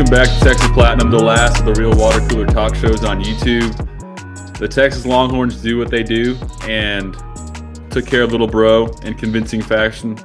Welcome back to Texas Platinum, the last of the real water cooler talk shows on YouTube. The Texas Longhorns do what they do and took care of little bro in convincing fashion.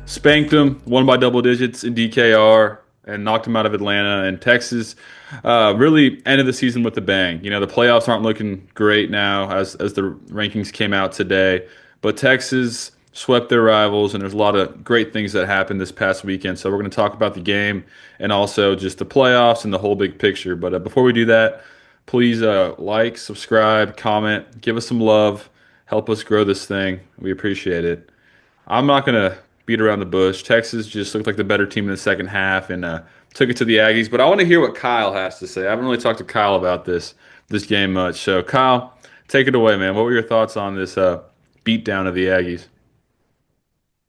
Spanked him, won by double digits in DKR, and knocked him out of Atlanta. And Texas really ended the season with a bang. You know, the playoffs aren't looking great now as the rankings came out today, but Texas swept their rivals, and there's a lot of great things that happened this past weekend. So we're going to talk about the game and also just the playoffs and the whole big picture. But before we do that, please like, subscribe, comment, give us some love, help us grow this thing. We appreciate it. I'm not going to beat around the bush. Texas just looked like the better team in the second half and took it to the Aggies. But I want to hear what Kyle has to say. I haven't really talked to Kyle about this game much. So Kyle, take it away, man. What were your thoughts on this beatdown of the Aggies?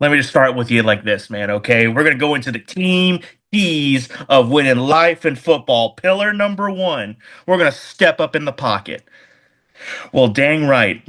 Let me just start with you like this, man, okay? We're going to go into the team keys of winning life and football. Pillar number one, we're going to step up in the pocket. Well, dang right.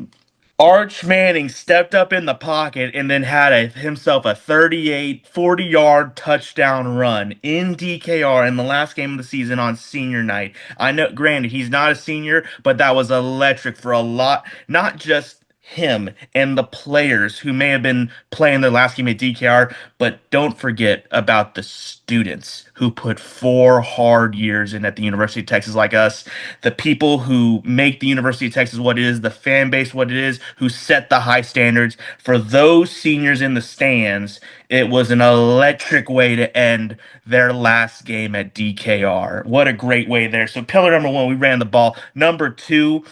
Arch Manning stepped up in the pocket and then had himself a 38, 40-yard touchdown run in DKR in the last game of the season on senior night. I know, granted, he's not a senior, but that was electric for a lot, not just him and the players who may have been playing their last game at DKR, but don't forget about the students who put 4 hard years in at the University of Texas like us, the people who make the University of Texas what it is, the fan base what it is, who set the high standards. For those seniors in the stands, it was an electric way to end their last game at DKR. What a great way there. So pillar number one, we ran the ball. Number two,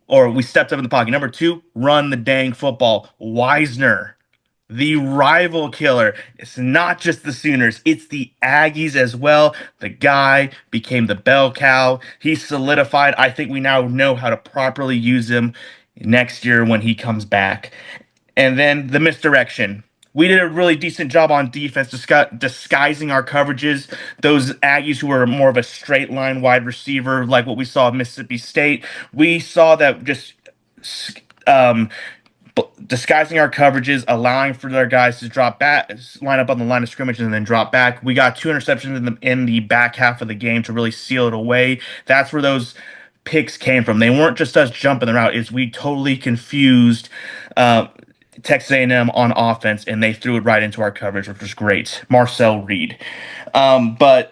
or we stepped up in the pocket. Number two, run the dang football. Wisner, the rival killer. It's not just the Sooners, it's the Aggies as well. The guy became the bell cow. He solidified. I think we now know how to properly use him next year when he comes back. And then the misdirection. We did a really decent job on defense disguising our coverages. Those Aggies who were more of a straight line wide receiver, like what we saw at Mississippi State, we saw that just um, disguising our coverages, allowing for their guys to drop back, line up on the line of scrimmage, and then drop back. We got 2 interceptions in the back half of the game to really seal it away. That's where those picks came from. They weren't just us jumping the route; it's we totally confused Texas A&M on offense, and they threw it right into our coverage, which was great. Marcel Reed, but.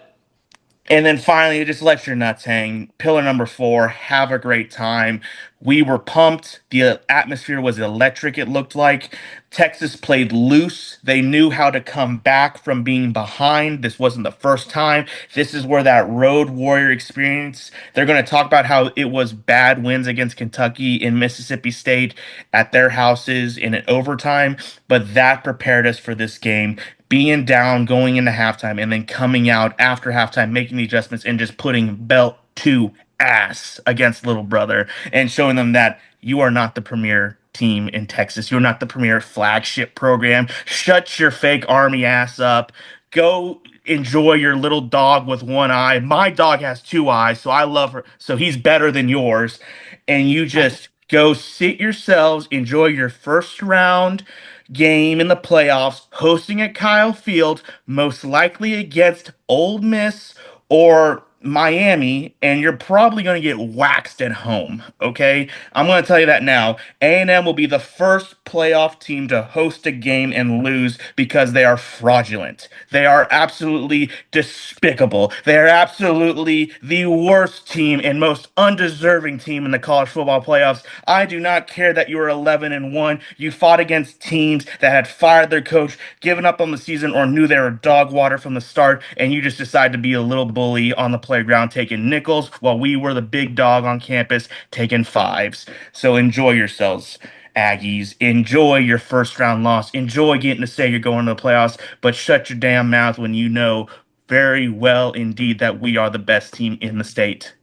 And then finally, just let your nuts hang. Pillar number four, have a great time. We were pumped. The atmosphere was electric, it looked like. Texas played loose. They knew how to come back from being behind. This wasn't the first time. This is where that road warrior experience, they're going to talk about how it was bad wins against Kentucky in Mississippi State at their houses in an overtime, but that prepared us for this game, being down going into halftime and then coming out after halftime, making the adjustments and just putting belt to ass against little brother and showing them that you are not the premier team in Texas. You're not the premier flagship program. Shut your fake Army ass up. Go enjoy your little dog with one eye. My dog has 2 eyes, so I love her. So he's better than yours. And you just go sit yourselves, enjoy your first round game in the playoffs, hosting at Kyle Field, most likely against Ole Miss or Miami, and you're probably going to get waxed at home, okay? I'm going to tell you that now. A&M will be the first playoff team to host a game and lose because they are fraudulent. They are absolutely despicable. They are absolutely the worst team and most undeserving team in the college football playoffs. I do not care that you were 11-1. You fought against teams that had fired their coach, given up on the season, or knew they were dog water from the start, and you just decided to be a little bully on the playground taking nickels while we were the big dog on campus taking fives. So enjoy yourselves, Aggies. Enjoy your first round loss. Enjoy getting to say you're going to the playoffs, but shut your damn mouth when you know very well indeed that we are the best team in the state.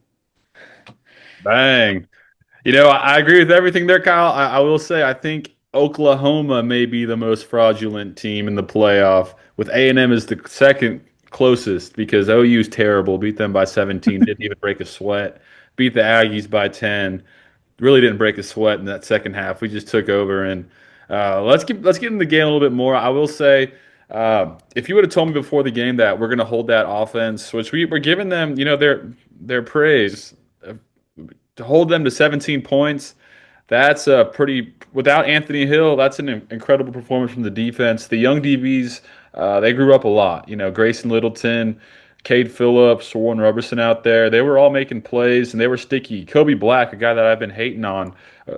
Bang. You know, I agree with everything there, Kyle. I will say I think Oklahoma may be the most fraudulent team in the playoff, with A&M as the second closest because OU's terrible. Beat them by 17, didn't even break a sweat. Beat the Aggies by 10. Really didn't break a sweat in that second half. We just took over and let's get in the game a little bit more. I will say If you would have told me before the game that we're going to hold that offense, which we're giving them, their praise, uh, to hold them to 17 points, that's a pretty, without Anthony Hill, that's an incredible performance from the defense. The young DBs, they grew up a lot. Grayson Littleton, Cade Phillips, Warren Roberson out there, they were all making plays and they were sticky. Kobe Black, a guy that I've been hating on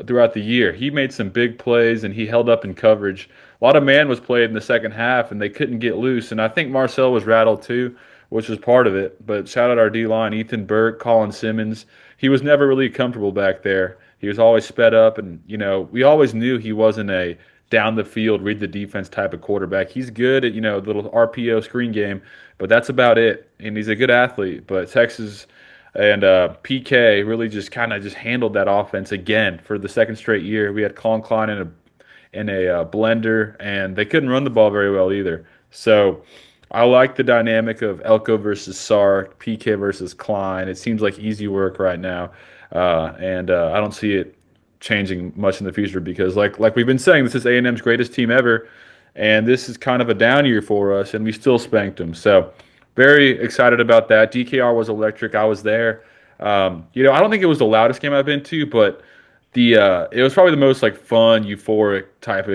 throughout the year, he made some big plays and he held up in coverage. A lot of man was played in the second half and they couldn't get loose. And I think Marcel was rattled too, which was part of it. But shout out our D line, Ethan Burke, Colin Simmons. He was never really comfortable back there. He was always sped up, and we always knew he wasn't a down the field, read the defense type of quarterback. He's good at the little RPO screen game, but that's about it. And he's a good athlete. But Texas and PK really just kind of just handled that offense again for the second straight year. We had Colin Klein in a blender, and they couldn't run the ball very well either. So I like the dynamic of Elko versus Sark, PK versus Klein. It seems like easy work right now, and I don't see it changing much in the future because, like we've been saying, this is A&M's greatest team ever, and this is kind of a down year for us, and we still spanked them. So very excited about that. DKR was electric. I was there. I don't think it was the loudest game I've been to, but it was probably the most like fun, euphoric type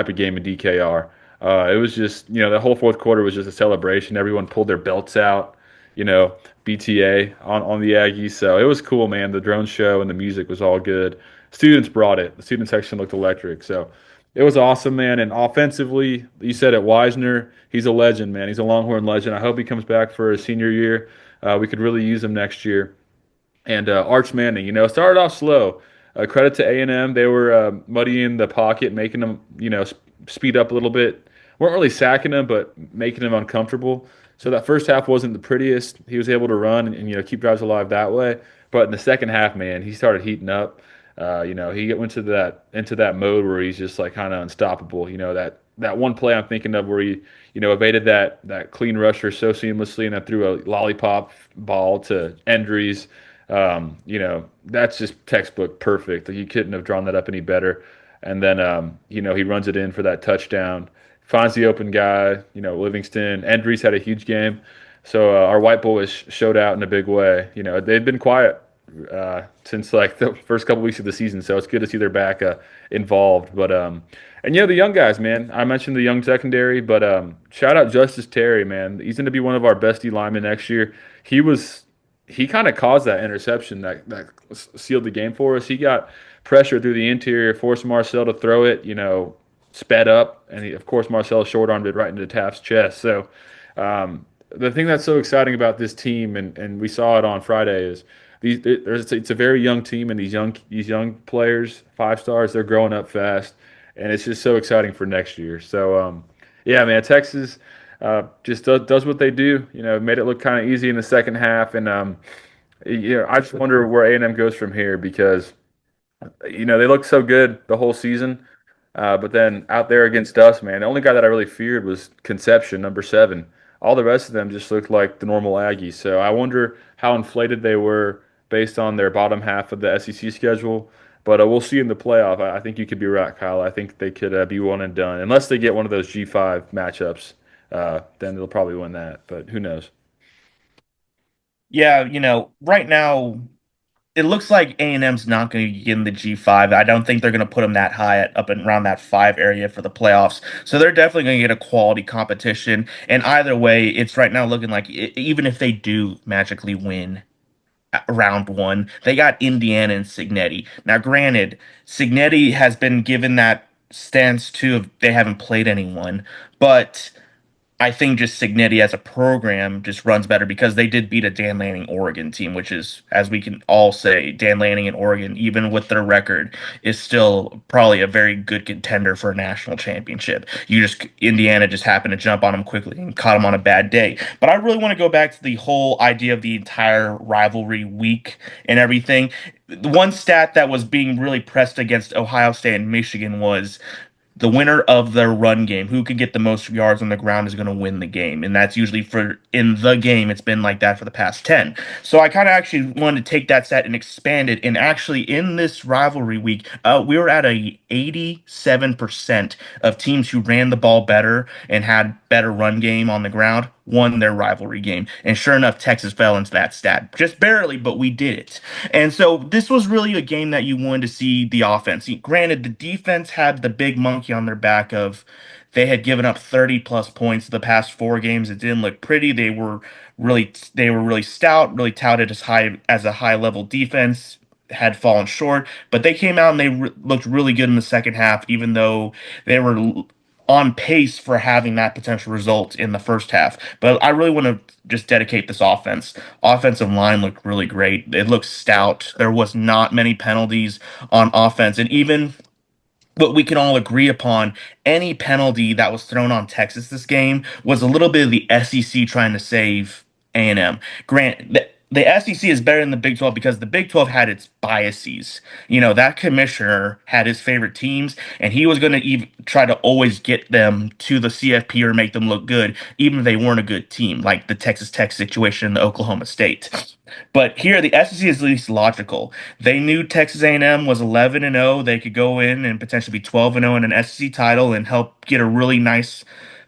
of game in DKR. It was just the whole fourth quarter was just a celebration. Everyone pulled their belts out, you know, BTA on the Aggies. So it was cool, man. The drone show and the music was all good. Students brought it. The student section looked electric. So it was awesome, man. And offensively, you said it, Wisner, he's a legend, man. He's a Longhorn legend. I hope he comes back for his senior year. We could really use him next year. And Arch Manning, started off slow. Credit to A&M, they were muddying the pocket, making them, speed up a little bit. weren't really sacking him, but making him uncomfortable. So that first half wasn't the prettiest. He was able to run and keep drives alive that way. But in the second half, man, he started heating up. He went to that into that mode where he's just like kind of unstoppable. That one play I'm thinking of where he evaded that clean rusher so seamlessly and then threw a lollipop ball to Endries. That's just textbook perfect. Like, you couldn't have drawn that up any better. And then he runs it in for that touchdown, finds the open guy. Livingston. Endries had a huge game, so our white boys showed out in a big way. They've been quiet since like the first couple weeks of the season, so it's good to see they're back involved. But and the young guys, man. I mentioned the young secondary, but shout out Justice Terry, man. He's going to be one of our best D linemen next year. He kind of caused that interception that sealed the game for us. He got pressure through the interior, forced Marcel to throw it, sped up, and of course Marcel short armed it right into Taft's chest. So the thing that's so exciting about this team, and we saw it on Friday, is it's a very young team, and these young players, 5 stars, they're growing up fast, and it's just so exciting for next year. So yeah, man, Texas just does what they do. Made it look kind of easy in the second half, and I just wonder where A&M goes from here because they looked so good the whole season. But then out there against us, man, the only guy that I really feared was Conception, number 7. All the rest of them just looked like the normal Aggies. So I wonder how inflated they were based on their bottom half of the SEC schedule. But we'll see in the playoff. I think you could be right, Kyle. I think they could be one and done. Unless they get one of those G5 matchups, then they'll probably win that. But who knows? Yeah, right now it looks like A&M's not going to get in the G5. I don't think they're going to put them that high up and around that 5 area for the playoffs. So they're definitely going to get a quality competition. And either way, it's right now looking like even if they do magically win round 1, they got Indiana and Signetti. Now, granted, Signetti has been given that stance too of they haven't played anyone, but I think just Signetti as a program just runs better because they did beat a Dan Lanning Oregon team, which is, as we can all say, Dan Lanning and Oregon, even with their record, is still probably a very good contender for a national championship. Indiana just happened to jump on them quickly and caught them on a bad day. But I really want to go back to the whole idea of the entire rivalry week and everything. The one stat that was being really pressed against Ohio State and Michigan was the winner of their run game, who could get the most yards on the ground, is going to win the game. And that's usually for in the game. It's been like that for the past 10. So I kind of actually wanted to take that set and expand it. And actually, in this rivalry week, we were at a 87% of teams who ran the ball better and had better run game on the ground won their rivalry game. And sure enough, Texas fell into that stat. Just barely, but we did it. And so this was really a game that you wanted to see the offense. Granted, the defense had the big monkey on their back of they had given up 30 plus points the past 4 games. It didn't look pretty. They were really stout, really touted as a high level defense, had fallen short, but they came out and they looked really good in the second half, even though they were on pace for having that potential result in the first half. But I really want to just dedicate this offense. Offensive line looked really great. It looked stout. There was not many penalties on offense, and even what we can all agree upon, any penalty that was thrown on Texas this game was a little bit of the SEC trying to save A&M. Grant, the SEC is better than the Big 12 because the Big 12 had its biases. That commissioner had his favorite teams, and he was going to even try to always get them to the CFP or make them look good, even if they weren't a good team, like the Texas Tech situation in the Oklahoma State. But here, the SEC is at least logical. They knew Texas A&M was 11 and 0. They could go in and potentially be 12 and 0 in an SEC title and help get a really nice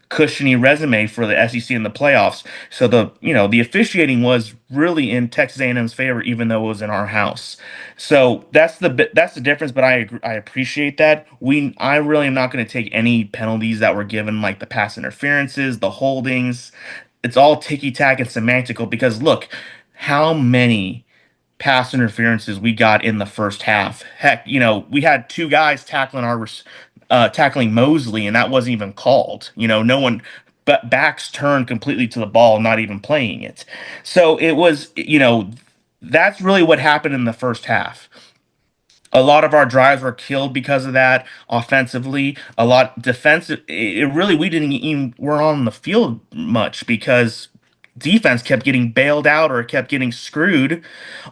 cushiony resume for the SEC in the playoffs. So the officiating was really in Texas A&M's favor, even though it was in our house. So that's the difference. But I appreciate that. I really am not going to take any penalties that were given, like the pass interferences, the holdings. It's all ticky tack and semantical because look, how many pass interferences we got in the first half. Heck, we had two guys tackling Mosley, and that wasn't even called. No one, but backs turned completely to the ball, not even playing it. So it was, that's really what happened in the first half. A lot of our drives were killed because of that offensively. A lot defensive. It really we didn't even were on the field much because defense kept getting bailed out or kept getting screwed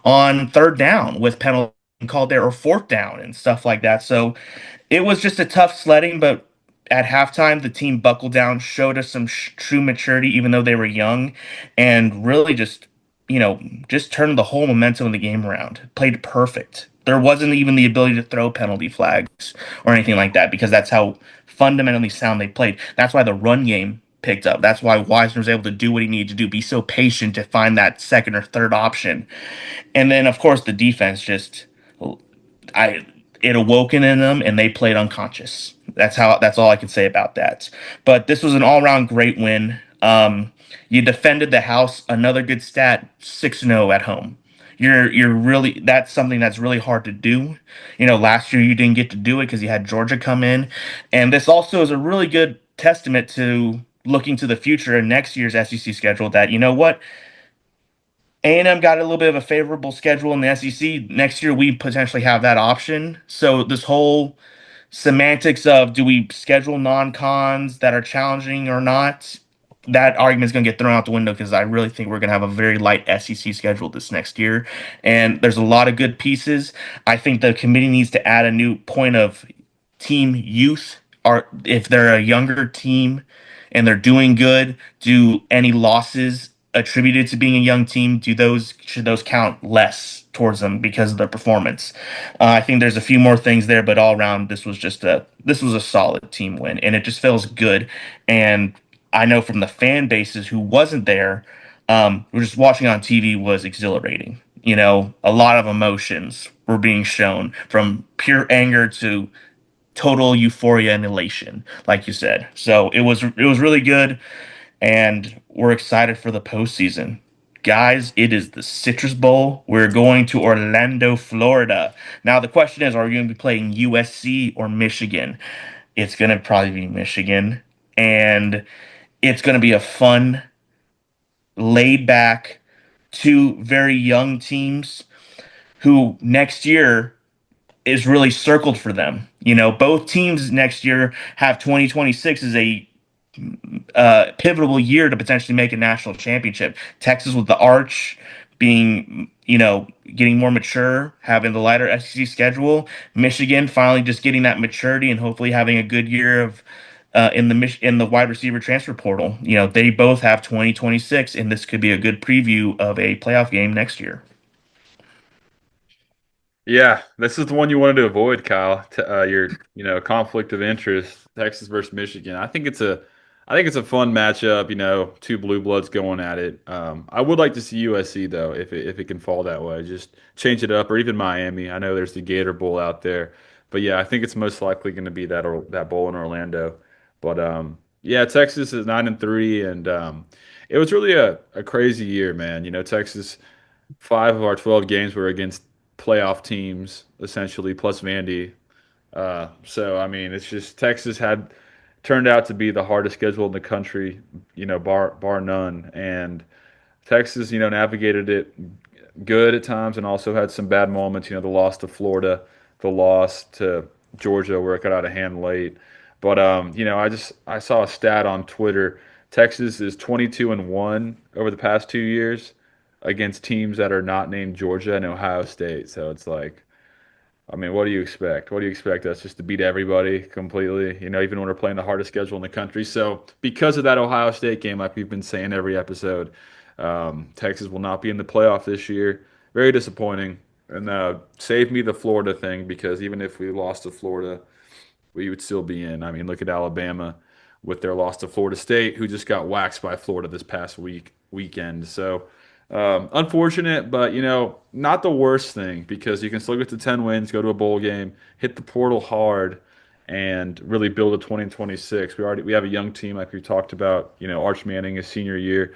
on third down with penalty called there or fourth down and stuff like that. So it was just a tough sledding, but at halftime, the team buckled down, showed us some true maturity, even though they were young, and really just turned the whole momentum of the game around. Played perfect. There wasn't even the ability to throw penalty flags or anything like that because that's how fundamentally sound they played. That's why the run game picked up. That's why Wisner was able to do what he needed to do, be so patient to find that second or third option. And then, of course, the defense just I it awoken in them and they played unconscious. That's all I can say about that. But this was an all-around great win. You defended the house, another good stat, 6-0 at home. You're really that's something that's really hard to do. Last year you didn't get to do it because you had Georgia come in. And this also is a really good testament to looking to the future and next year's SEC schedule that you know what A&M got a little bit of a favorable schedule in the SEC. Next year, we potentially have that option. So this whole semantics of do we schedule non-cons that are challenging or not, that argument is going to get thrown out the window because I really think we're going to have a very light SEC schedule this next year. And there's a lot of good pieces. I think the committee needs to add a new point of team youth, or if they're a younger team and they're doing good, do any losses attributed to being a young team, should those count less towards them because of their performance? I think there's a few more things there, but all around this was a solid team win, and it just feels good. And I know from the fan bases who wasn't there, who just watching on TV was exhilarating. A lot of emotions were being shown from pure anger to total euphoria and elation, like you said. So it was really good, and we're excited for the postseason. Guys, it is the Citrus Bowl. We're going to Orlando, Florida. Now the question is, are we going to be playing USC or Michigan? It's going to probably be Michigan, and it's going to be a fun, laid back, two very young teams who next year is really circled for them. Both teams next year have 2026 as a pivotal year to potentially make a national championship. Texas with the Arch being, getting more mature, having the lighter SEC schedule. Michigan finally just getting that maturity and hopefully having a good year of in the wide receiver transfer portal. They both have 2026, and this could be a good preview of a playoff game next year. Yeah, this is the one you wanted to avoid, Kyle. Your conflict of interest, Texas versus Michigan. I think it's a fun matchup. Two blue bloods going at it. I would like to see USC though, if it can fall that way. Just change it up, or even Miami. I know there's the Gator Bowl out there, but yeah, I think it's most likely going to be that bowl in Orlando. But yeah, Texas is 9-3, and it was really a crazy year, man. Texas. 5 of our 12 games were against playoff teams, essentially, plus Vandy. So I mean, it's just Texas had turned out to be the hardest schedule in the country, bar none. And Texas, navigated it good at times and also had some bad moments. The loss to Florida, the loss to Georgia where it got out of hand late. But I saw a stat on Twitter. Texas is 22-1 over the past 2 years against teams that are not named Georgia and Ohio State. So it's like, I mean, what do you expect? What do you expect us just to beat everybody completely? Even when we're playing the hardest schedule in the country. So because of that Ohio State game, like we've been saying every episode, Texas will not be in the playoff this year. Very disappointing. And save me the Florida thing because even if we lost to Florida, we would still be in. I mean, look at Alabama with their loss to Florida State, who just got waxed by Florida this past weekend. So unfortunate, but not the worst thing because you can still get to 10 wins, go to a bowl game, hit the portal hard, and really build a 2026. We have a young team like we talked about. Arch Manning is senior year,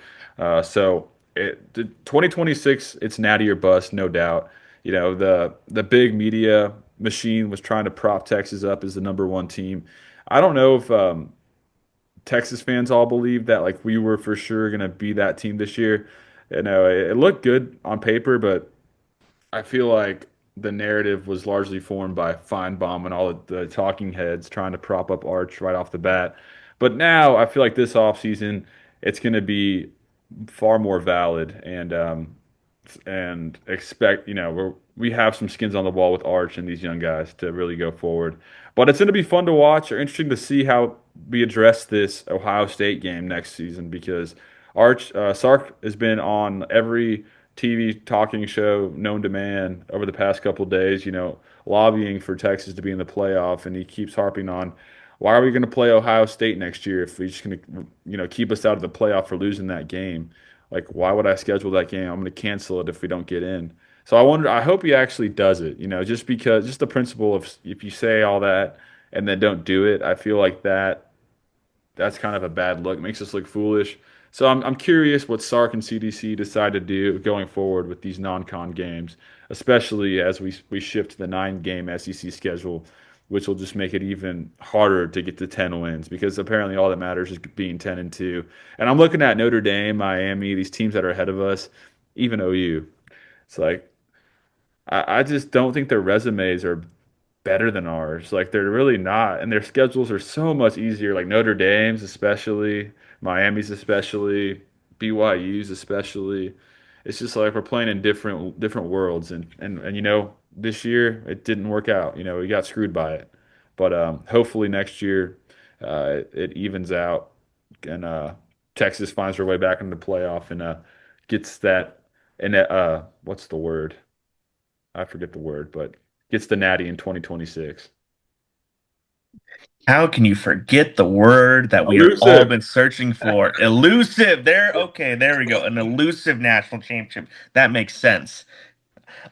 so the 2026 it's natty or bust, no doubt. The big media machine was trying to prop Texas up as the number one team. I don't know if Texas fans all believe that like we were for sure going to be that team this year. It looked good on paper, but I feel like the narrative was largely formed by Feinbaum and all of the talking heads trying to prop up Arch right off the bat. But now I feel like this offseason it's going to be far more valid and expect we have some skins on the wall with Arch and these young guys to really go forward. But it's going to be fun to watch or interesting to see how we address this Ohio State game next season because Sark has been on every TV talking show known to man over the past couple of days, lobbying for Texas to be in the playoff, and he keeps harping on why are we going to play Ohio State next year if we're just going to, keep us out of the playoff for losing that game? Like, why would I schedule that game? I'm going to cancel it if we don't get in. So I hope he actually does it, just the principle of if you say all that and then don't do it, I feel like that's kind of a bad look. It makes us look foolish. So I'm curious what Sark and CDC decide to do going forward with these non-con games, especially as we shift to the 9-game SEC schedule, which will just make it even harder to get to 10 wins because apparently all that matters is being 10-2. And I'm looking at Notre Dame, Miami, these teams that are ahead of us, even OU. It's like I just don't think their resumes are better than ours. Like they're really not, and their schedules are so much easier. Like Notre Dame's especially, Miami's especially, BYU's especially. It's just like we're playing in different worlds, and this year it didn't work out. We got screwed by it, but hopefully next year it evens out and Texas finds their way back into the playoff and gets that and what's the word? I forget the word, but gets the natty in 2026. How can you forget the word that we are all Elusive. been searching for? Elusive. Okay, there we go. An elusive national championship. That makes sense.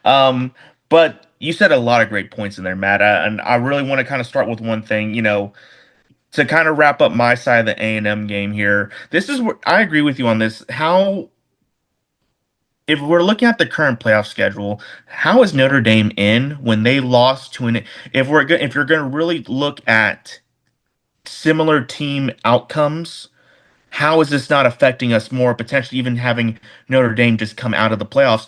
Um, but you said a lot of great points in there, Matt. And I really want to kind of start with one thing, to kind of wrap up my side of the A&M game here. This is where I agree with you on this. How if we're looking at the current playoff schedule, how is Notre Dame in when they lost to an if you're going to really look at similar team outcomes, how is this not affecting us more, potentially even having Notre Dame just come out of the playoffs?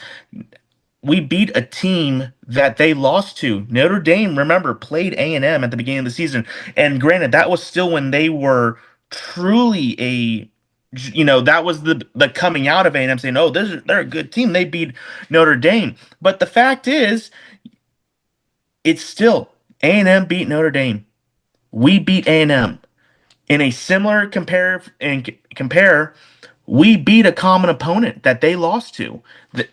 We beat a team that they lost to. Notre Dame, remember, played A&M at the beginning of the season. And granted, that was still when they were truly a that was the coming out of A&M saying, "Oh, they're a good team. They beat Notre Dame." But the fact is, it's still A&M beat Notre Dame. We beat A&M in a similar compare. We beat a common opponent that they lost to.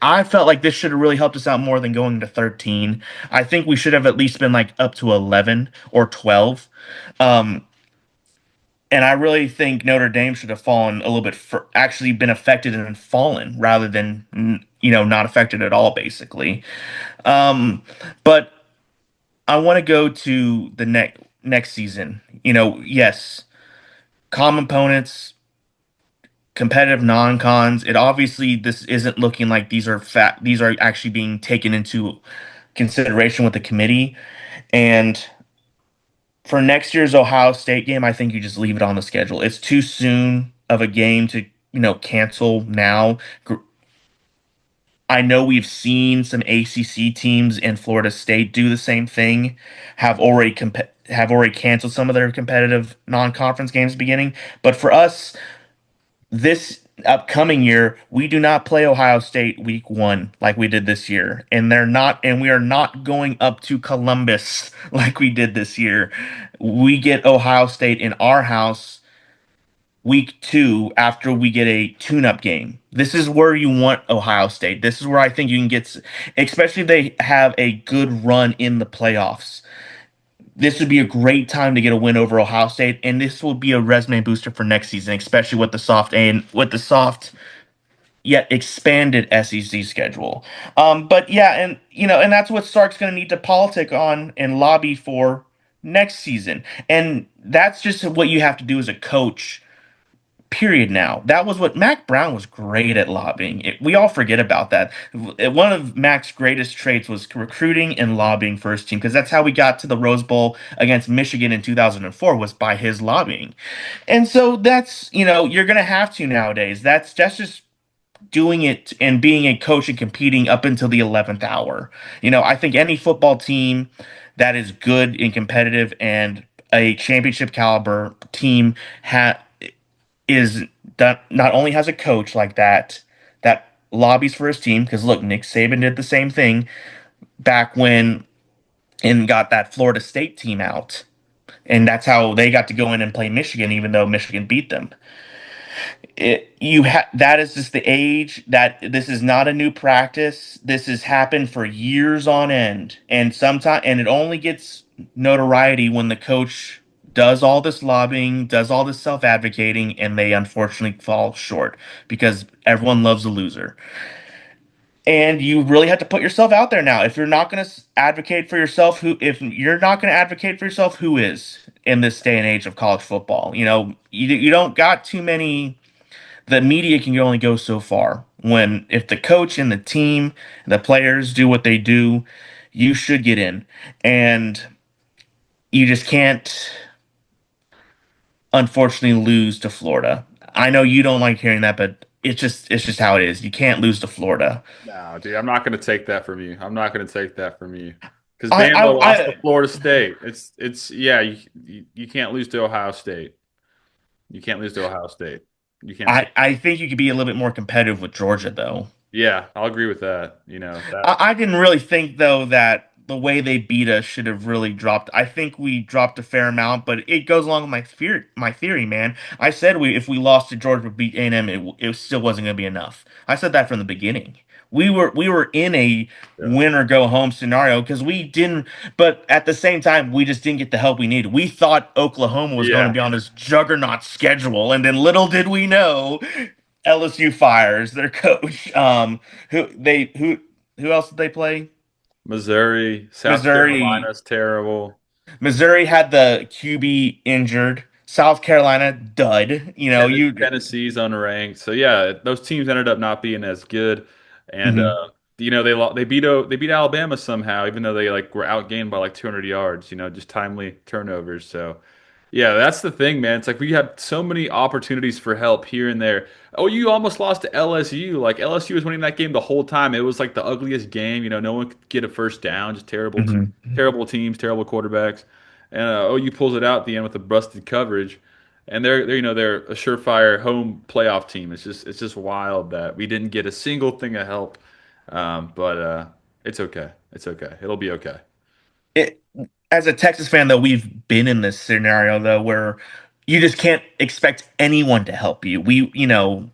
I felt like this should have really helped us out more than going to 13. I think we should have at least been like up to 11 or 12. Um, and I really think Notre Dame should have fallen a little bit for actually been affected and fallen rather than not affected at all, basically. Um, but I want to go to the next season. Yes, common opponents, competitive non-cons. It obviously this isn't looking like these are actually being taken into consideration with the committee. And for next year's Ohio State game, I think you just leave it on the schedule. It's too soon of a game to, cancel now. I know we've seen some ACC teams in Florida State do the same thing, have already canceled some of their competitive non-conference games beginning. But for us, this upcoming year, we do not play Ohio State week 1 like we did this year. And we are not going up to Columbus like we did this year. We get Ohio State in our house week 2 after we get a tune-up game. This is where you want Ohio State. This is where I think you can especially if they have a good run in the playoffs. This would be a great time to get a win over Ohio State, and this will be a resume booster for next season, especially with the soft yet expanded SEC schedule. But yeah, and that's what Sark's going to need to politic on and lobby for next season, and that's just what you have to do as a coach. Period. Now that was what Mac Brown was great at lobbying. We all forget about that. One of Mac's greatest traits was recruiting and lobbying for his team because that's how we got to the Rose Bowl against Michigan in 2004 was by his lobbying. And so that's you're gonna have to nowadays. That's just doing it and being a coach and competing up until the 11th hour. I think any football team that is good and competitive and a championship caliber team is that not only has a coach like that lobbies for his team because look, Nick Saban did the same thing back when and got that Florida State team out, and that's how they got to go in and play Michigan, even though Michigan beat them. That is just the age that this is not a new practice. This has happened for years on end, and it only gets notoriety when the coach does all this lobbying, does all this self advocating, and they unfortunately fall short because everyone loves a loser. And you really have to put yourself out there now. If you're not going to advocate for yourself, if you're not going to advocate for yourself, who is in this day and age of college football? You don't got too many. The media can only go so far. If the coach and the team, the players do what they do, you should get in. And you just can't, unfortunately, lose to Florida. I know you don't like hearing that, but it's just how it is. You can't lose to Florida. No, dude, I'm not going to take that from you. I'm not going to take that from you. Because I Bama I, lost to I Florida State. It's yeah, you can't lose to Ohio State. You can't lose to Ohio State. You can't say, I think you could be a little bit more competitive with Georgia, though. yeah, I'll agree with that. That I didn't really think though that the way they beat us should have really dropped. I think we dropped a fair amount, but it goes along with my theory, man. I said if we lost to Georgia, would beat A&M, it still wasn't going to be enough. I said that from the beginning. We were in a yeah. win or go home scenario because we didn't, but at the same time, we just didn't get the help we needed. We thought Oklahoma was going to Yeah. be on this juggernaut schedule, and then little did we know, LSU fires their coach. Who else did they play? Missouri, South Missouri. Carolina's terrible. Missouri had the QB injured. South Carolina dud. Tennessee's unranked. So yeah, those teams ended up not being as good, and Mhm. they beat Alabama somehow, even though they like were outgained by like 200 yards. Just timely turnovers. So yeah, that's the thing, man. It's like we had so many opportunities for help here and there. Oh, you almost lost to LSU. Like LSU was winning that game the whole time. It was like the ugliest game. No one could get a first down. Just Mhm. terrible teams, terrible quarterbacks. And OU pulls it out at the end with a busted coverage. and they're a surefire home playoff team. It's just wild that we didn't get a single thing of help. But it's okay. It's okay. It'll be okay. it As a Texas fan though, we've been in this scenario though where you just can't expect anyone to help you.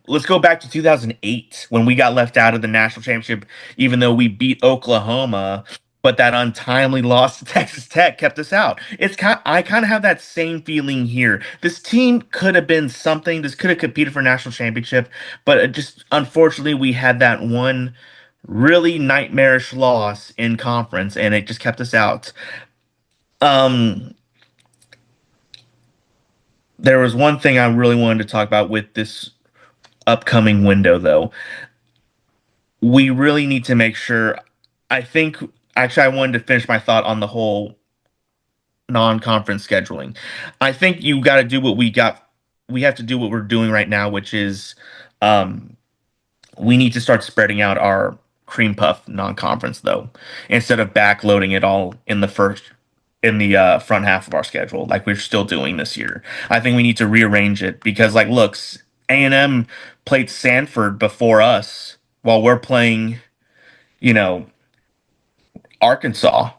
Let's go back to 2008 when we got left out of the national championship, even though we beat Oklahoma, but that untimely loss to Texas Tech kept us out. I kind of have that same feeling here. This team could have been something. This could have competed for national championship, but it just unfortunately we had that one really nightmarish loss in conference, and it just kept us out. Um, there was one thing I really wanted to talk about with this upcoming window, though. We really need to make sure. I think actually, I wanted to finish my thought on the whole non-conference scheduling. I think you got to do what we got. We have to do what we're doing right now, which is um, we need to start spreading out our cream puff non-conference though, instead of backloading it all in the front half of our schedule, like we're still doing this year. I think we need to rearrange it because, like, looks A&M played Sanford before us while we're playing, you know, Arkansas.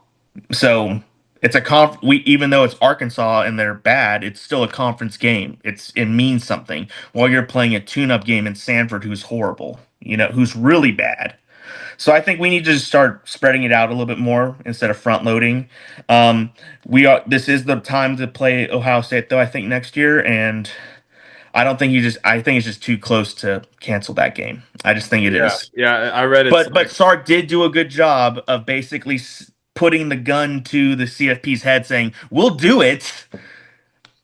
So it's a we even though it's Arkansas and they're bad, it's still a conference game. It means something. While you're playing a tune-up game in Sanford, who's horrible, who's really bad. So I think we need to just start spreading it out a little bit more instead of front loading. We are. This is the time to play Ohio State, though. I think next year, and I don't think you just. I think it's just too close to cancel that game. I just think it Yeah, is. yeah. I read it's But like, Sark did do a good job of basically putting the gun to the CFP's head, saying, "We'll do it.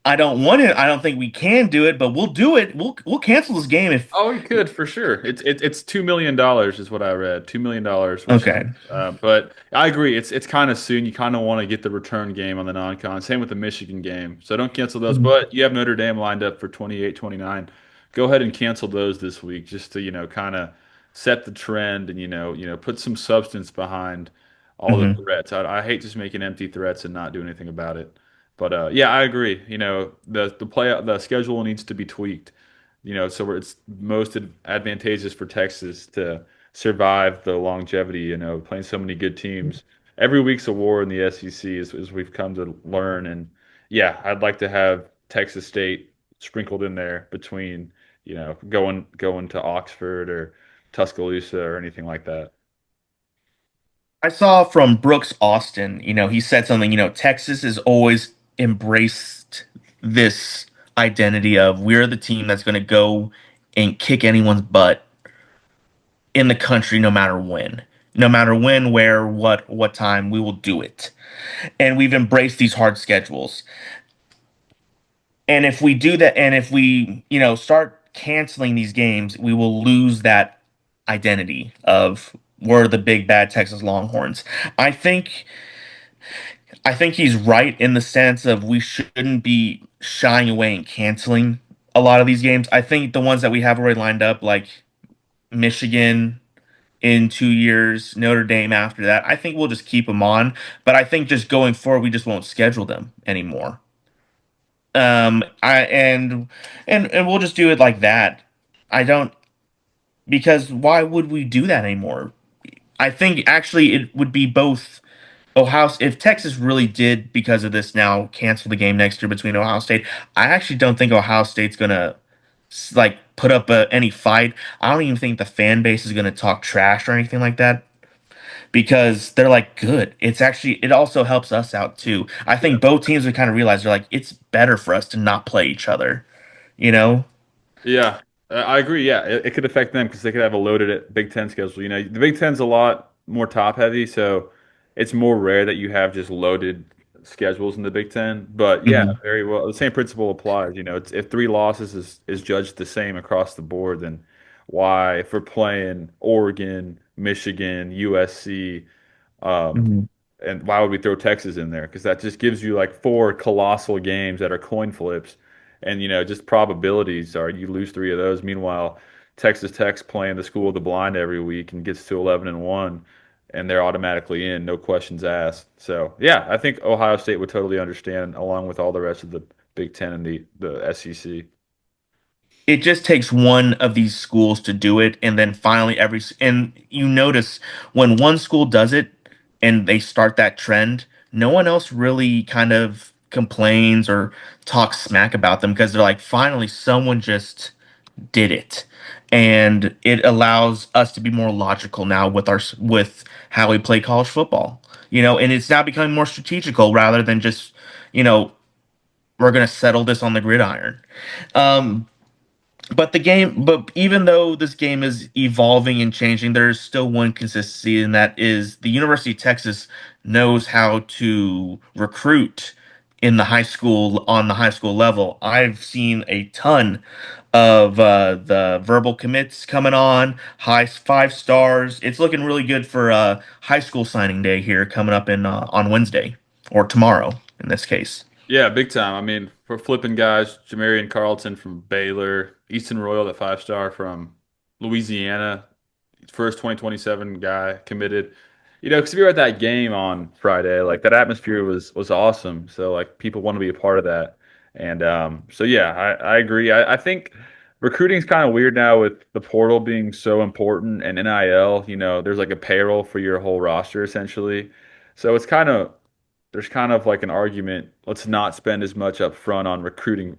I don't want it. I don't think we can do it, but we'll do it. We'll cancel this game if." oh, you could for sure. It's $2 million is what I read. $2 million, which is. Okay. But I agree. It's kind of soon. You kind of want to get the return game on the non-con. Same with the Michigan game. So don't cancel those. Mhm. But you have Notre Dame lined up for 28, 29. Go ahead and cancel those this week, just to kind of set the trend and put some substance behind all the Mhm. threats. I hate just making empty threats and not do anything about it. But yeah, I agree. The schedule needs to be tweaked. So where it's most advantageous for Texas to survive the longevity, playing so many good teams. Every week's a war in the SEC, as we've come to learn. And yeah, I'd like to have Texas State sprinkled in there between, going to Oxford or Tuscaloosa or anything like that. I saw from Brooks Austin, he said something, Texas has always embraced this identity of we're the team that's going to go and kick anyone's butt in the country no matter when. No matter when, where, what time, we will do it. And we've embraced these hard schedules. And if we do that, and if we, start canceling these games, we will lose that identity of we're the big bad Texas Longhorns. I think I think he's right in the sense of we shouldn't be shying away and canceling a lot of these games. I think the ones that we have already lined up, like Michigan in 2 years, Notre Dame after that, I think we'll just keep them on. But I think just going forward, we just won't schedule them anymore. I and we'll just do it like that. I don't because why would we do that anymore? I think actually it would be both Ohio. If Texas really did because of this now cancel the game next year between Ohio State, I actually don't think Ohio State's gonna like put up any fight. I don't even think the fan base is gonna talk trash or anything like that because they're like good. It also helps us out too. I think both teams would kind of realize they're like it's better for us to not play each other, you know. Yeah, I agree. Yeah, it could affect them because they could have a loaded Big Ten schedule. The Big Ten's a lot more top heavy, so it's more rare that you have just loaded schedules in the Big Ten. But yeah, Hmm. very well. The same principle applies. If three losses is judged the same across the board, then why, if we're playing Oregon, Michigan, USC, um, Hmm. and why would we throw Texas in there? Because that just gives you like four colossal games that are coin flips, and just probabilities are you lose three of those. Meanwhile, Texas Tech's playing the school of the blind every week and gets to 11-1, and they're automatically in, no questions asked. So yeah, I think Ohio State would totally understand, along with all the rest of the Big Ten and the SEC. It just takes one of these schools to do it, and then finally and you notice when one school does it and they start that trend, no one else really kind of complains or talks smack about them because they're like, finally, someone just did it. And it allows us to be more logical now with with how we play college football. And it's now becoming more strategical rather than just, you know, we're going to settle this on the gridiron. Um, but even though this game is evolving and changing, there's still one consistency, and that is the University of Texas knows how to recruit in the high school on the high school level. I've seen a ton of the verbal commits coming on, high 5 stars. It's looking really good for high school signing day here coming up in on Wednesday or tomorrow in this case. Yeah, big time. I mean, for flipping guys, Jamarian Carlton from Baylor, Easton Royal, that 5 star from Louisiana, first 2027 guy committed. Because if you're at that game on Friday, like that atmosphere was awesome. So like people want to be a part of that. And so yeah, I agree. I think recruiting's kind of weird now with the portal being so important and NIL, there's like a payroll for your whole roster essentially. So it's kind of there's kind of like an argument. Let's not spend as much up front on recruiting,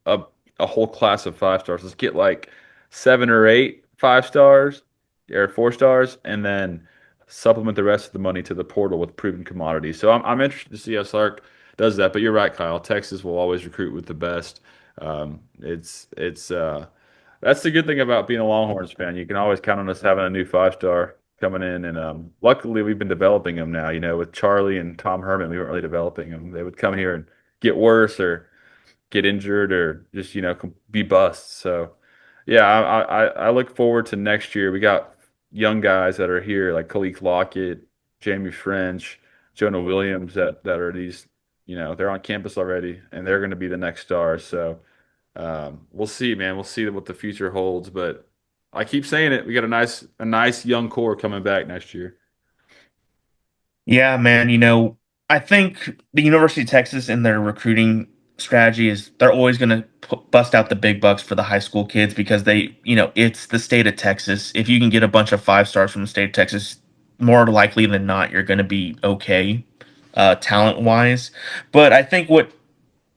a whole class of 5 stars. Let's get like 7 or 8 5 stars or 4 stars, and then supplement the rest of the money to the portal with proven commodities. So I'm interested to see how Sark does that. But you're right, Kyle. Texas will always recruit with the best. It's that's the good thing about being a Longhorns fan. You can always count on us having a new 5 star coming in, and luckily we've been developing them now. With Charlie and Tom Herman, we weren't really developing them. They would come here and get worse or get injured or just be busts. So yeah, I look forward to next year. We got young guys that are here like Khalif Lockett, Jamie French, Jonah Williams that are these they're on campus already and they're going to be the next stars. So we'll see, man. We'll see what the future holds, but I keep saying it. We got a nice young core coming back next year. Yeah, man, I think the University of Texas and their recruiting strategy is they're always going to bust out the big bucks for the high school kids because it's the state of Texas. If you can get a bunch of 5 stars from the state of Texas, more likely than not, you're going to be okay, talent wise. But I think what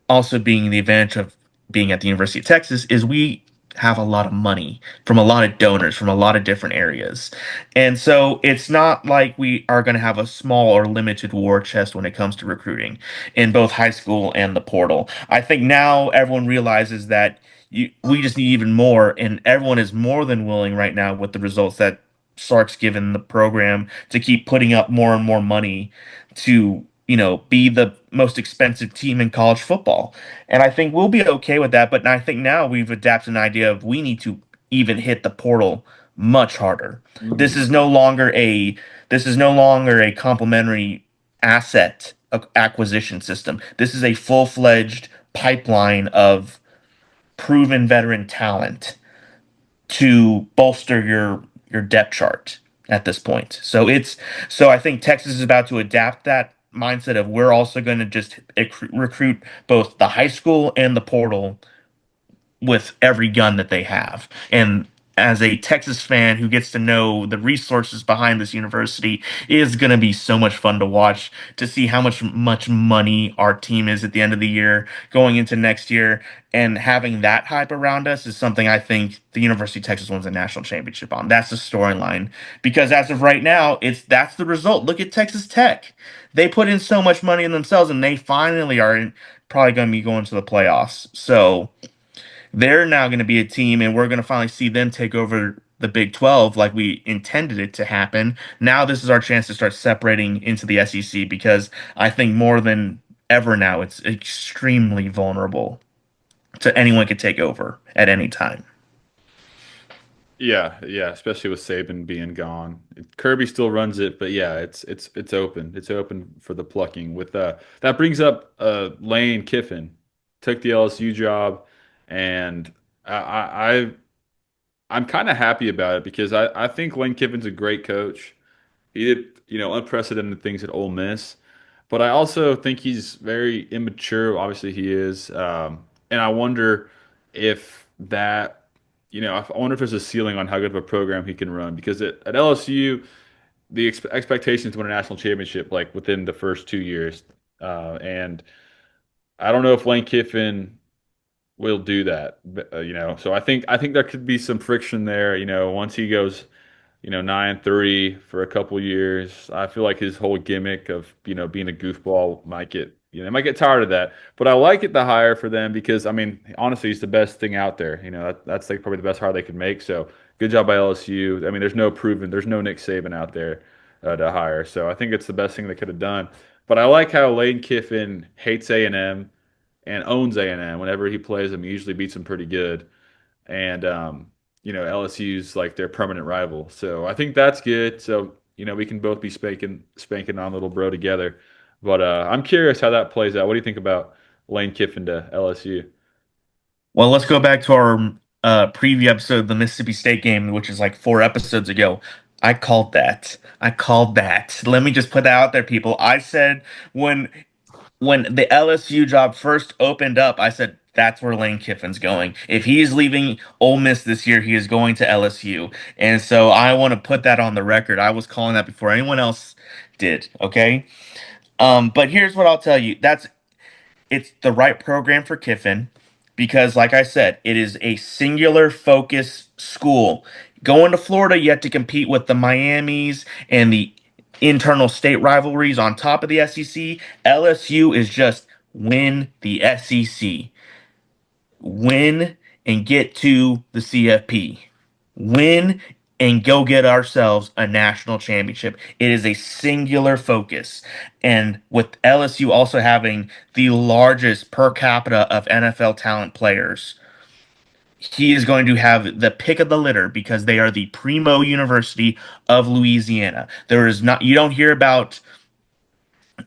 also being the advantage of being at the University of Texas is we have a lot of money from a lot of donors from a lot of different areas. And so it's not like we are going to have a small or limited war chest when it comes to recruiting in both high school and the portal. I think now everyone realizes that we just need even more, and everyone is more than willing right now with the results that Sark's given the program to keep putting up more and more money to be the most expensive team in college football. And I think we'll be okay with that. But I think now we've adapted an idea of we need to even hit the portal much harder. This Mhm. is no longer a this is no longer a complementary asset acquisition system. This is a full-fledged pipeline of proven veteran talent to bolster your depth chart at this point. So I think Texas is about to adapt that mindset of we're also going to just recruit both the high school and the portal with every gun that they have. And as a Texas fan who gets to know the resources behind this university, it is going to be so much fun to watch to see how much money our team is at the end of the year going into next year. And having that hype around us is something I think the University of Texas wins a national championship on. That's the storyline. Because as of right now, that's the result. Look at Texas Tech. They put in so much money in themselves and they finally probably going to be going to the playoffs. So they're now going to be a team, and we're going to finally see them take over the Big 12 like we intended it to happen. Now, this is our chance to start separating into the SEC because I think more than ever now, it's extremely vulnerable to anyone could take over at any time. Yeah, yeah, especially with Saban being gone. Kirby still runs it, but yeah, it's open. It's open for the plucking. With that brings up Lane Kiffin took the LSU job, and I'm kind of happy about it because I think Lane Kiffin's a great coach. He did unprecedented things at Ole Miss, but I also think he's very immature. Obviously, he is, and I wonder if that, I wonder if there's a ceiling on how good of a program he can run because at LSU, the expectation is to win a national championship like within the first 2 years, and I don't know if Lane Kiffin will do that. So I think there could be some friction there. Once he goes 9-3 for a couple years. I feel like his whole gimmick of, being a goofball might get tired of that. But I like it the hire for them because, I mean, honestly, he's the best thing out there. That's like probably the best hire they could make. So good job by LSU. I mean, there's no Nick Saban out there to hire. So I think it's the best thing they could have done. But I like how Lane Kiffin hates A&M and owns A&M. Whenever he plays them, he usually beats them pretty good and LSU's like their permanent rival. So I think that's good. So we can both be spanking on little bro together. But I'm curious how that plays out. What do you think about Lane Kiffin to LSU? Well, let's go back to our preview episode of the Mississippi State game, which is like 4 episodes ago. I called that. I called that. Let me just put that out there, people. I said when the LSU job first opened up, I said that's where Lane Kiffin's going. If he is leaving Ole Miss this year, he is going to LSU. And so I want to put that on the record. I was calling that before anyone else did. Okay. But here's what I'll tell you. It's the right program for Kiffin because, like I said, it is a singular focus school. Going to Florida, you have to compete with the Miamis and the internal state rivalries on top of the SEC. LSU is just win the SEC, win and get to the CFP, win and go get ourselves a national championship. It is a singular focus. And with LSU also having the largest per capita of NFL talent players, he is going to have the pick of the litter because they are the primo university of Louisiana. There is not, you don't hear about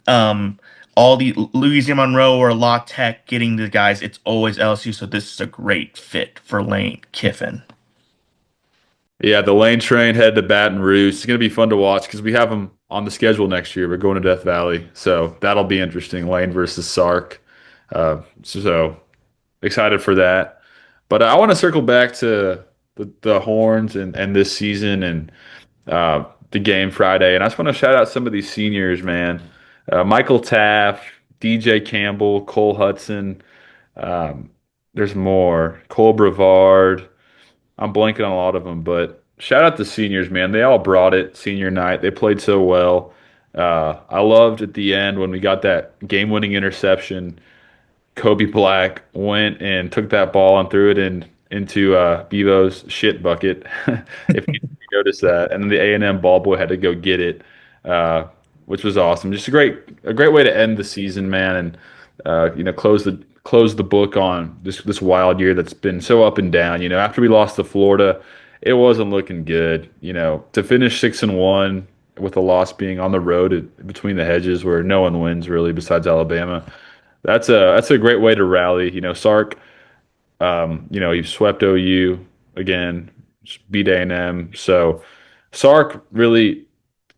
um all the Louisiana Monroe or La Tech getting the guys. It's always LSU, so this is a great fit for Lane Kiffin. Yeah, the Lane train head to Baton Rouge. It's going to be fun to watch because we have them on the schedule next year. We're going to Death Valley, so that'll be interesting. Lane versus Sark. So excited for that. But I want to circle back to the Horns and this season and the game Friday. And I just want to shout out some of these seniors, man. Michael Taft, DJ Campbell, Cole Hudson. Um, there's more. Cole Brevard. I'm blanking on a lot of them, but shout out the seniors, man. They all brought it senior night. They played so well. I loved at the end when we got that game-winning interception. Kobe Black went and took that ball and threw it into Bevo's shit bucket. If you noticed that, and then the A&M ball boy had to go get it, which was awesome. Just a great way to end the season, man, and close the book on this wild year that's been so up and down. After we lost to Florida, it wasn't looking good. To finish 6-1 with a loss being on the road between the hedges, where no one wins really besides Alabama. That's a great way to rally. Sark, he swept OU again, beat A&M. So Sark really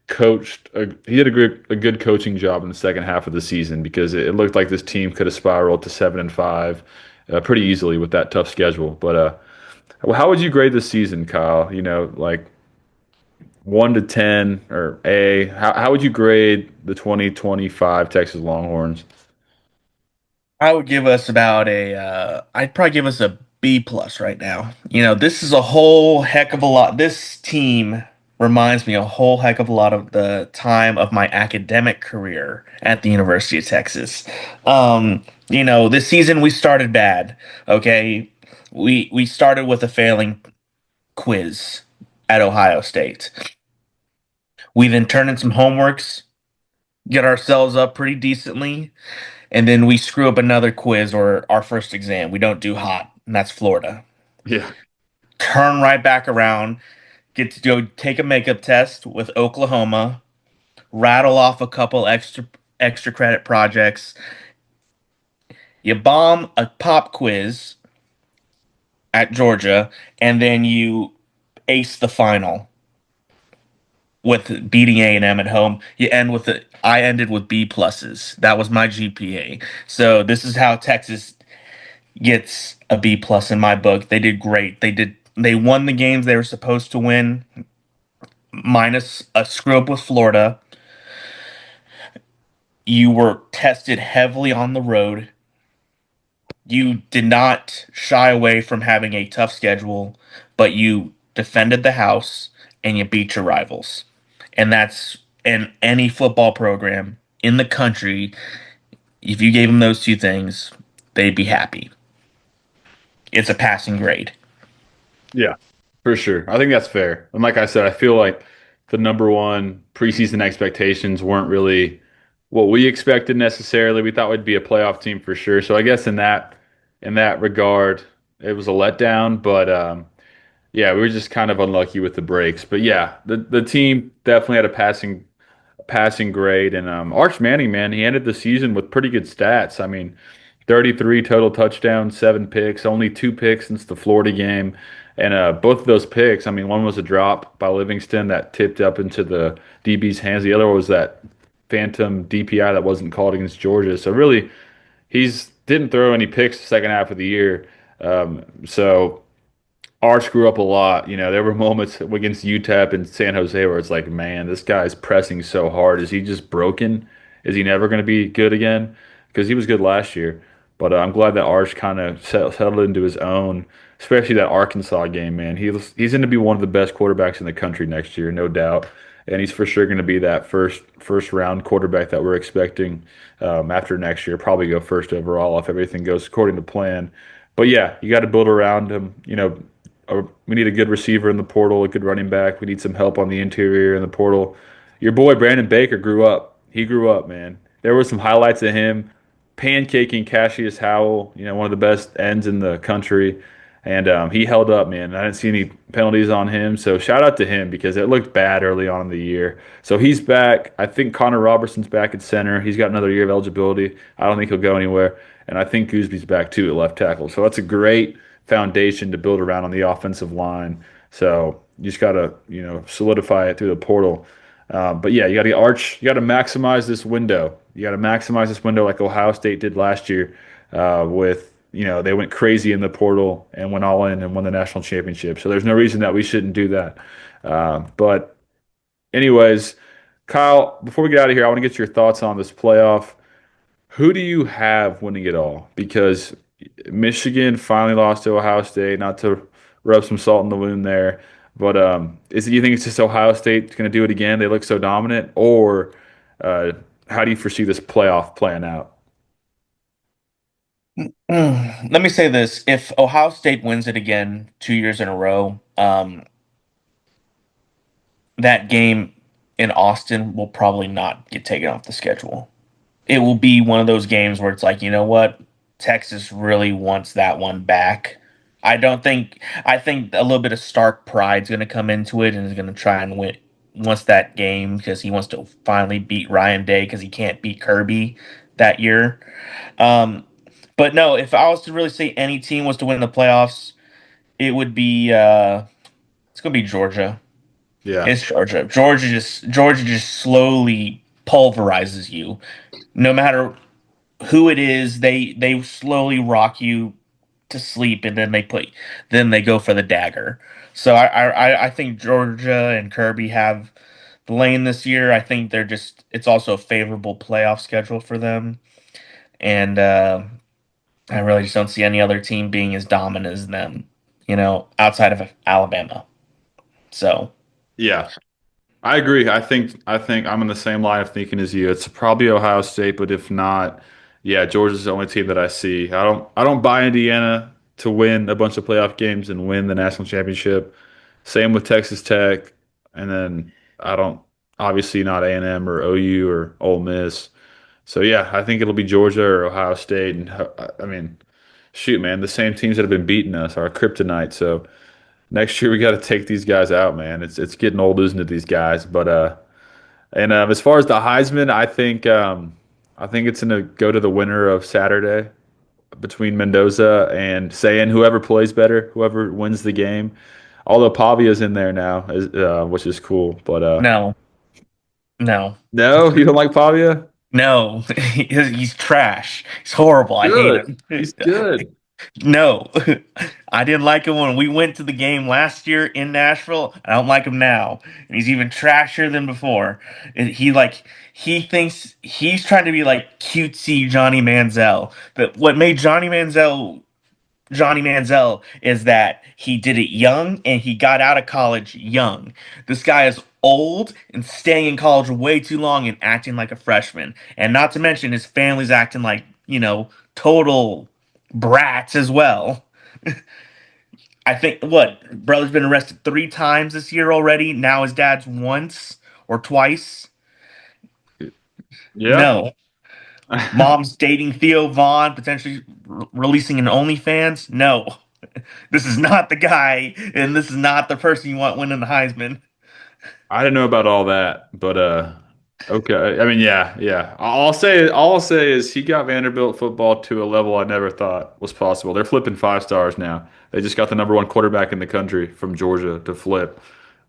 he did a good coaching job in the second half of the season because it looked like this team could have spiraled to 7-5 pretty easily with that tough schedule. But how would you grade this season, Kyle? Like 1 to 10 or A. How would you grade the 2025 Texas Longhorns? I would give us about I'd probably give us a B plus right now. This is a whole heck of a lot. This team reminds me a whole heck of a lot of the time of my academic career at the University of Texas. This season we started bad. Okay, we started with a failing quiz at Ohio State. We then turned in some homeworks, get ourselves up pretty decently, and then we screw up another quiz or our first exam. We don't do hot, and that's Florida. Yeah. Turn right back around, get to go take a makeup test with Oklahoma, rattle off a couple extra credit projects. You bomb a pop quiz at Georgia, and then you ace the final with beating A&M at home. You end with the I ended with B pluses. That was my GPA. So this is how Texas gets a B plus in my book. They did great. They won the games they were supposed to win, minus a screw up with Florida. You were tested heavily on the road. You did not shy away from having a tough schedule, but you defended the house and you beat your rivals. And that's in any football program in the country. If you gave them those two things, they'd be happy. It's a passing grade. Yeah, for sure. I think that's fair. And like I said, I feel like the number one preseason expectations weren't really what we expected necessarily. We thought we'd be a playoff team for sure. So I guess in that regard, it was a letdown. But yeah, we were just kind of unlucky with the breaks. But yeah, the team definitely had a passing grade. And Arch Manning, man, he ended the season with pretty good stats. I mean, 33 total touchdowns, 7 picks, only 2 picks since the Florida game. And both of those picks, I mean, one was a drop by Livingston that tipped up into the DB's hands. The other was that phantom DPI that wasn't called against Georgia. So really, he's didn't throw any picks the second half of the year. So Arch grew up a lot. There were moments against UTEP and San Jose where it's like, man, this guy's pressing so hard. Is he just broken? Is he never going to be good again? Because he was good last year. But I'm glad that Arch kind of settled into his own, especially that Arkansas game, man. He's going to be one of the best quarterbacks in the country next year, no doubt. And he's for sure going to be that first round quarterback that we're expecting after next year. Probably go first overall if everything goes according to plan. But yeah, you got to build around him. We need a good receiver in the portal, a good running back. We need some help on the interior in the portal. Your boy Brandon Baker grew up. He grew up, man. There were some highlights of him pancaking Cassius Howell, one of the best ends in the country. And he held up, man. I didn't see any penalties on him. So shout out to him because it looked bad early on in the year. So he's back. I think Connor Robertson's back at center. He's got another year of eligibility. I don't think he'll go anywhere. And I think Goosby's back too at left tackle. So that's a great foundation to build around on the offensive line. So you just got to, solidify it through the portal. But yeah, you got to arch. You got to maximize this window. You got to maximize this window like Ohio State did last year. They went crazy in the portal and went all in and won the national championship. So there's no reason that we shouldn't do that. But anyways, Kyle, before we get out of here, I want to get your thoughts on this playoff. Who do you have winning it all? Because Michigan finally lost to Ohio State. Not to rub some salt in the wound there, but you think it's just Ohio State's going to do it again? They look so dominant, or how do you foresee this playoff playing out? Let me say this. If Ohio State wins it again 2 years in a row, that game in Austin will probably not get taken off the schedule. It will be one of those games where it's like, you know what? Texas really wants that one back. I think a little bit of Stark pride's going to come into it and is going to try and win wants that game because he wants to finally beat Ryan Day because he can't beat Kirby that year. Um, but no, if I was to really say any team was to win the playoffs, it would be it's gonna be Georgia. Yeah, It's Georgia. Georgia just slowly pulverizes you. No matter who it is, they slowly rock you to sleep, and then they go for the dagger. So I think Georgia and Kirby have the lane this year. I think it's also a favorable playoff schedule for them, and I really just don't see any other team being as dominant as them. Outside of Alabama. So. yeah. I agree. I think I'm in the same line of thinking as you. It's probably Ohio State, but if not, yeah, Georgia's the only team that I see. I don't buy Indiana to win a bunch of playoff games and win the national championship. Same with Texas Tech, and then I don't obviously not A&M or OU or Ole Miss. So yeah, I think it'll be Georgia or Ohio State, and I mean, shoot, man, the same teams that have been beating us are kryptonite. So next year we got to take these guys out, man. It's getting old losing to these guys. But as far as the Heisman, I think it's gonna go to the winner of Saturday between Mendoza and Sayin. Whoever plays better, whoever wins the game. Although Pavia's in there now, which is cool. But No, no, no, you don't like Pavia? no. He's trash. He's horrible. I hate Good. him. He's good. No, I didn't like him when we went to the game last year in Nashville. I don't like him now. And he's even trashier than before. And he thinks he's trying to be like cutesy Johnny Manziel. But what made Johnny Manziel is that he did it young and he got out of college young. This guy is old and staying in college way too long and acting like a freshman. And not to mention his family's acting like, total brats as well. I think what brother's been arrested 3 times this year already. Now his dad's once or twice. Yeah. No, mom's dating Theo Vaughn, potentially releasing an OnlyFans. No, this is not the guy, and this is not the person you want winning the Heisman. I didn't know about all that, but okay. I mean, yeah, yeah. All I'll say is he got Vanderbilt football to a level I never thought was possible. They're flipping 5 stars now. They just got the number one quarterback in the country from Georgia to flip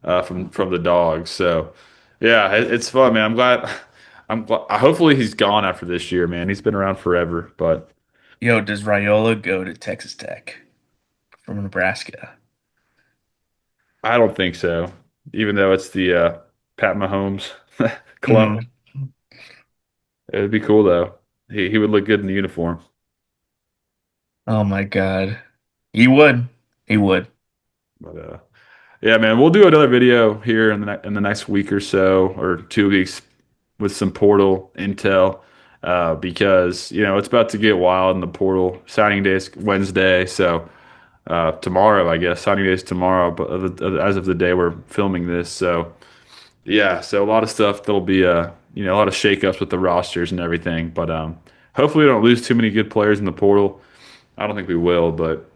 from the Dogs. So yeah, it's fun, man. I'm glad. I'm glad. Hopefully he's gone after this year, man. He's been around forever, but Yo, does Raiola go to Texas Tech from Nebraska? I don't think so. Even though it's the Pat Mahomes clone, Mhm. it would be cool though. He would look good in the uniform. Oh my God, he would. He would. But yeah, man, we'll do another video here in the next week or so, or 2 weeks, with some portal intel, because it's about to get wild in the portal. Signing day is Wednesday, so tomorrow, I guess signing day is tomorrow, but as of the day we're filming this, so yeah, so a lot of stuff that'll be a lot of shakeups with the rosters and everything, but hopefully we don't lose too many good players in the portal. I don't think we will, but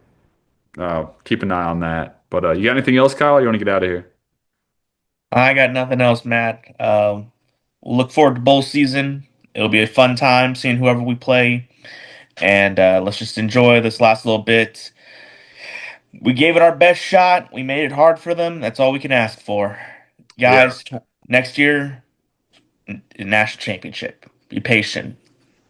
keep an eye on that. But you got anything else, Kyle? Or you want to get out of here? I got nothing else, Matt. We'll look forward to bowl season. It'll be a fun time seeing whoever we play, and let's just enjoy this last little bit. We gave it our best shot. We made it hard for them. That's all we can ask for. Yeah, Guys, next year, national championship. Be patient.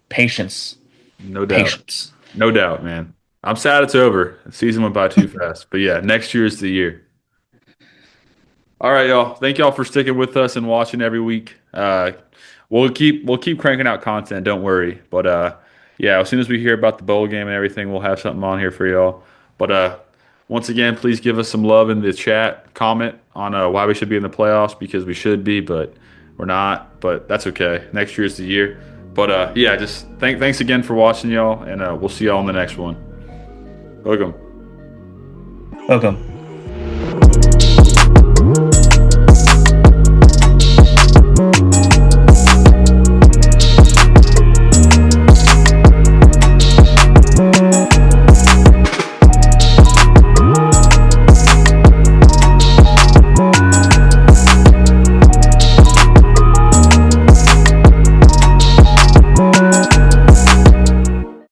Patience. no doubt. Patience. No doubt, man. I'm sad it's over. The season went by too fast. But yeah, next year is the year. All right, y'all. Thank y'all for sticking with us and watching every week. We'll keep cranking out content. Don't worry. But yeah, as soon as we hear about the bowl game and everything, we'll have something on here for y'all. But once again, please give us some love in the chat. Comment on why we should be in the playoffs, because we should be, but we're not. But that's okay. Next year is the year. But yeah, just thanks again for watching, y'all, and we'll see y'all on the next one. Welcome. Welcome.